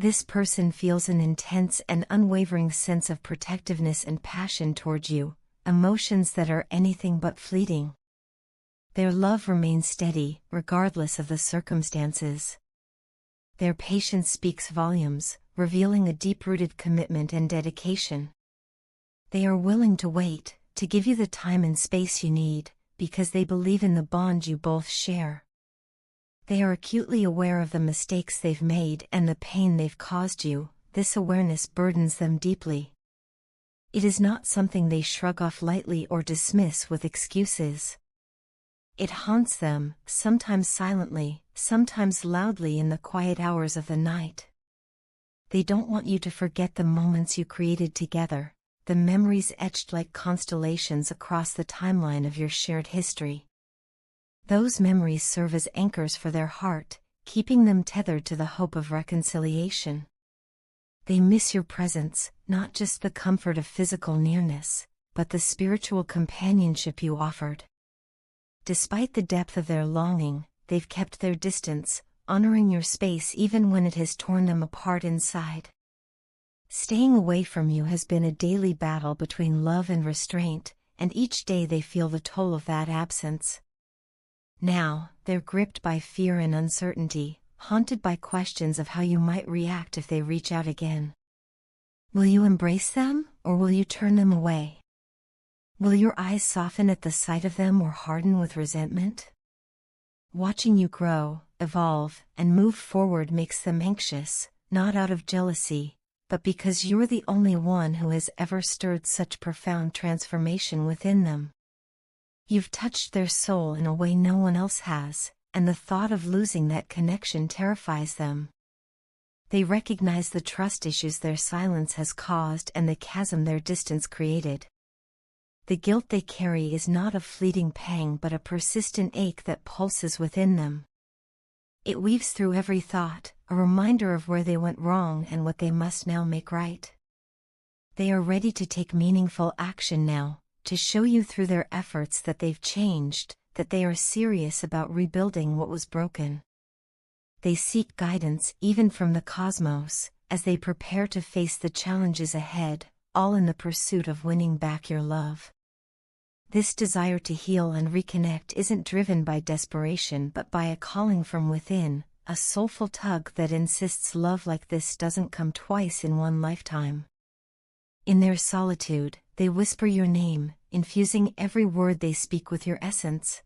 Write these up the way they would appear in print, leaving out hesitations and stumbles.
This person feels an intense and unwavering sense of protectiveness and passion towards you, emotions that are anything but fleeting. Their love remains steady, regardless of the circumstances. Their patience speaks volumes, revealing a deep-rooted commitment and dedication. They are willing to wait, to give you the time and space you need, because they believe in the bond you both share. They are acutely aware of the mistakes they've made and the pain they've caused you. This awareness burdens them deeply. It is not something they shrug off lightly or dismiss with excuses. It haunts them, sometimes silently, sometimes loudly in the quiet hours of the night. They don't want you to forget the moments you created together, the memories etched like constellations across the timeline of your shared history. Those memories serve as anchors for their heart, keeping them tethered to the hope of reconciliation. They miss your presence, not just the comfort of physical nearness, but the spiritual companionship you offered. Despite the depth of their longing, they've kept their distance, honoring your space even when it has torn them apart inside. Staying away from you has been a daily battle between love and restraint, and each day they feel the toll of that absence. Now, they're gripped by fear and uncertainty, haunted by questions of how you might react if they reach out again. Will you embrace them, or will you turn them away? Will your eyes soften at the sight of them or harden with resentment? Watching you grow, evolve, and move forward makes them anxious, not out of jealousy, but because you're the only one who has ever stirred such profound transformation within them. You've touched their soul in a way no one else has, and the thought of losing that connection terrifies them. They recognize the trust issues their silence has caused and the chasm their distance created. The guilt they carry is not a fleeting pang but a persistent ache that pulses within them. It weaves through every thought, a reminder of where they went wrong and what they must now make right. They are ready to take meaningful action now, to show you through their efforts that they've changed, that they are serious about rebuilding what was broken. They seek guidance even from the cosmos, as they prepare to face the challenges ahead, all in the pursuit of winning back your love. This desire to heal and reconnect isn't driven by desperation but by a calling from within, a soulful tug that insists love like this doesn't come twice in one lifetime. In their solitude, they whisper your name, infusing every word they speak with your essence.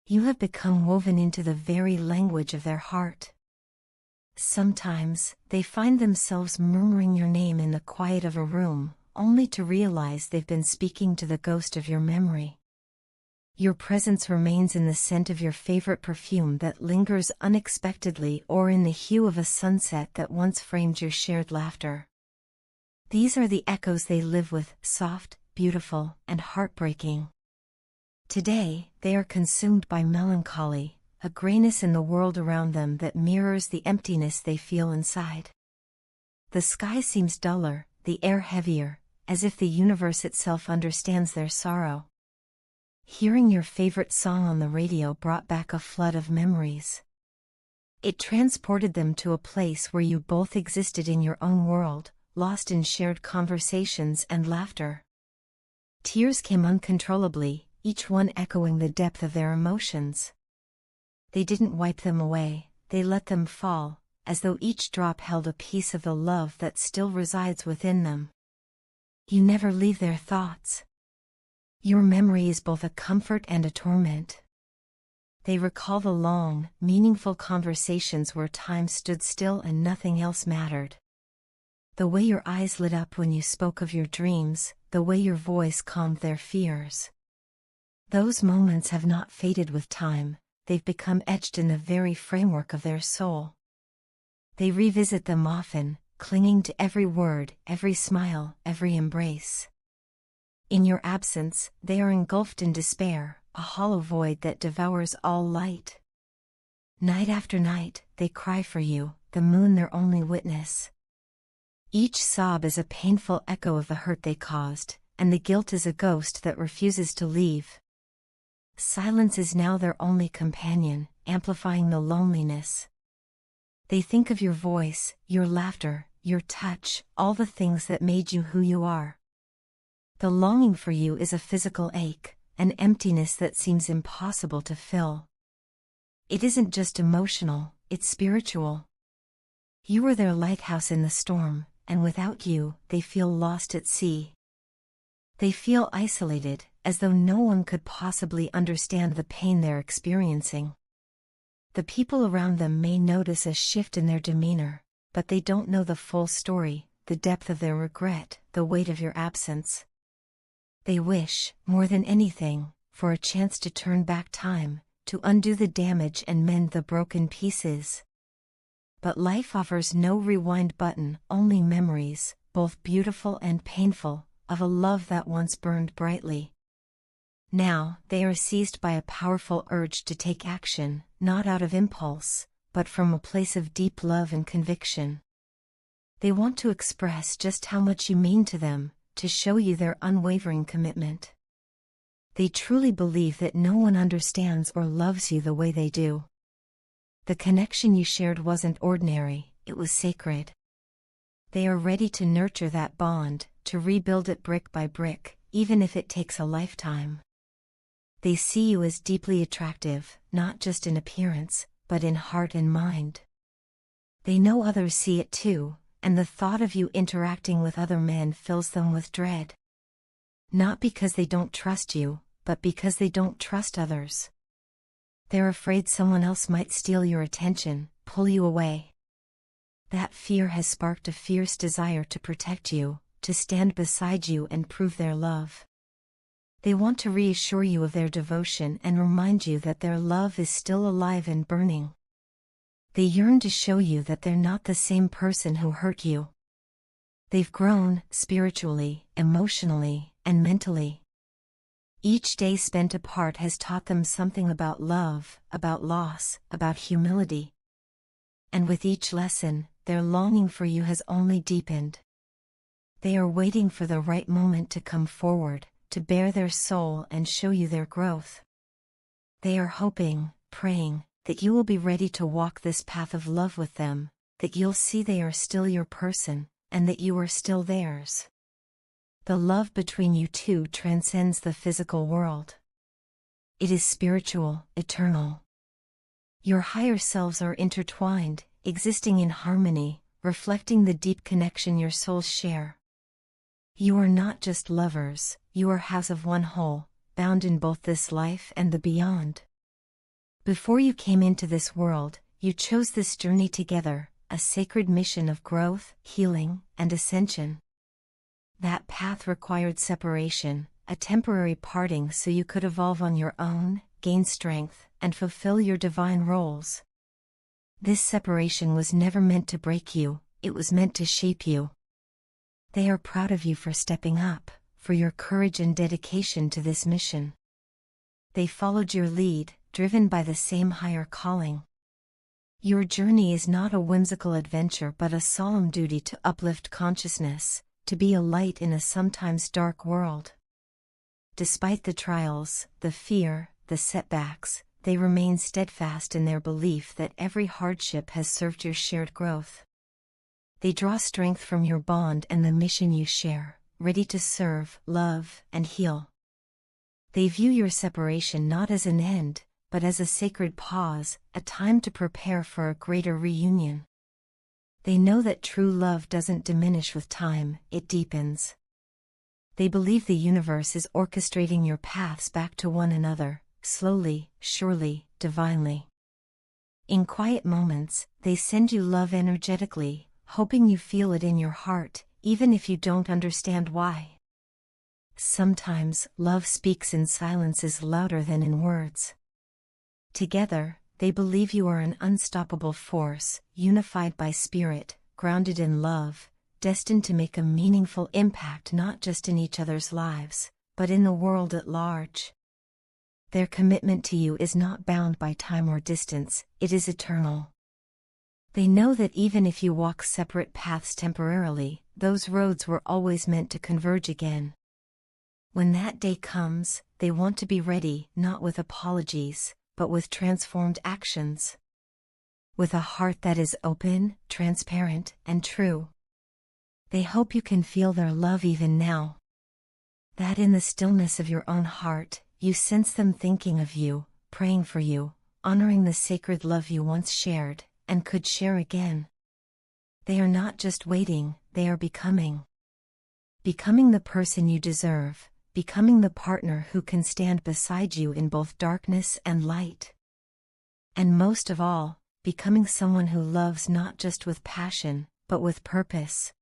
You have become woven into the very language of their heart. Sometimes, they find themselves murmuring your name in the quiet of a room, only to realize they've been speaking to the ghost of your memory. Your presence remains in the scent of your favorite perfume that lingers unexpectedly or in the hue of a sunset that once framed your shared laughter. These are the echoes they live with, soft, beautiful, and heartbreaking. Today, they are consumed by melancholy, a grayness in the world around them that mirrors the emptiness they feel inside. The sky seems duller, the air heavier, as if the universe itself understands their sorrow. Hearing your favorite song on the radio brought back a flood of memories. It transported them to a place where you both existed in your own world, lost in shared conversations and laughter. Tears came uncontrollably, each one echoing the depth of their emotions. They didn't wipe them away, they let them fall, as though each drop held a piece of the love that still resides within them. You never leave their thoughts. Your memory is both a comfort and a torment. They recall the long, meaningful conversations where time stood still and nothing else mattered. The way your eyes lit up when you spoke of your dreams, the way your voice calmed their fears. Those moments have not faded with time, they've become etched in the very framework of their soul. They revisit them often, clinging to every word, every smile, every embrace. In your absence, they are engulfed in despair, a hollow void that devours all light. Night after night, they cry for you, the moon their only witness. Each sob is a painful echo of the hurt they caused, and the guilt is a ghost that refuses to leave. Silence is now their only companion, amplifying the loneliness. They think of your voice, your laughter, your touch, all the things that made you who you are. The longing for you is a physical ache, an emptiness that seems impossible to fill. It isn't just emotional, it's spiritual. You are their lighthouse in the storm, and without you, they feel lost at sea. They feel isolated, as though no one could possibly understand the pain they're experiencing. The people around them may notice a shift in their demeanor, but they don't know the full story, the depth of their regret, the weight of your absence. They wish, more than anything, for a chance to turn back time, to undo the damage and mend the broken pieces. But life offers no rewind button, only memories, both beautiful and painful, of a love that once burned brightly. Now, they are seized by a powerful urge to take action, not out of impulse, but from a place of deep love and conviction. They want to express just how much you mean to them, to show you their unwavering commitment. They truly believe that no one understands or loves you the way they do. The connection you shared wasn't ordinary, it was sacred. They are ready to nurture that bond, to rebuild it brick by brick, even if it takes a lifetime. They see you as deeply attractive, not just in appearance, but in heart and mind. They know others see it too, and the thought of you interacting with other men fills them with dread. Not because they don't trust you, but because they don't trust others. They're afraid someone else might steal your attention, pull you away. That fear has sparked a fierce desire to protect you, to stand beside you and prove their love. They want to reassure you of their devotion and remind you that their love is still alive and burning. They yearn to show you that they're not the same person who hurt you. They've grown, spiritually, emotionally, and mentally. Each day spent apart has taught them something about love, about loss, about humility. And with each lesson, their longing for you has only deepened. They are waiting for the right moment to come forward, to bare their soul and show you their growth. They are hoping, praying, that you will be ready to walk this path of love with them, that you'll see they are still your person, and that you are still theirs. The love between you two transcends the physical world. It is spiritual, eternal. Your higher selves are intertwined, existing in harmony, reflecting the deep connection your souls share. You are not just lovers, you are halves of one whole, bound in both this life and the beyond. Before you came into this world, you chose this journey together, a sacred mission of growth, healing, and ascension. That path required separation, a temporary parting so you could evolve on your own, gain strength, and fulfill your divine roles. This separation was never meant to break you, it was meant to shape you. They are proud of you for stepping up, for your courage and dedication to this mission. They followed your lead, driven by the same higher calling. Your journey is not a whimsical adventure but a solemn duty to uplift consciousness, to be a light in a sometimes dark world. Despite the trials, the fear, the setbacks, they remain steadfast in their belief that every hardship has served your shared growth. They draw strength from your bond and the mission you share, ready to serve, love, and heal. They view your separation not as an end, but as a sacred pause, a time to prepare for a greater reunion. They know that true love doesn't diminish with time, it deepens. They believe the universe is orchestrating your paths back to one another, slowly, surely, divinely. In quiet moments, they send you love energetically, hoping you feel it in your heart, even if you don't understand why. Sometimes, love speaks in silences louder than in words. Together, they believe you are an unstoppable force, unified by spirit, grounded in love, destined to make a meaningful impact not just in each other's lives, but in the world at large. Their commitment to you is not bound by time or distance, it is eternal. They know that even if you walk separate paths temporarily, those roads were always meant to converge again. When that day comes, they want to be ready, not with apologies, but with transformed actions. with a heart that is open, transparent, and true. They hope you can feel their love even now. That in the stillness of your own heart, you sense them thinking of you, praying for you, honoring the sacred love you once shared, and could share again. They are not just waiting, they are becoming. Becoming the person you deserve, becoming the partner who can stand beside you in both darkness and light. And most of all, becoming someone who loves not just with passion, but with purpose.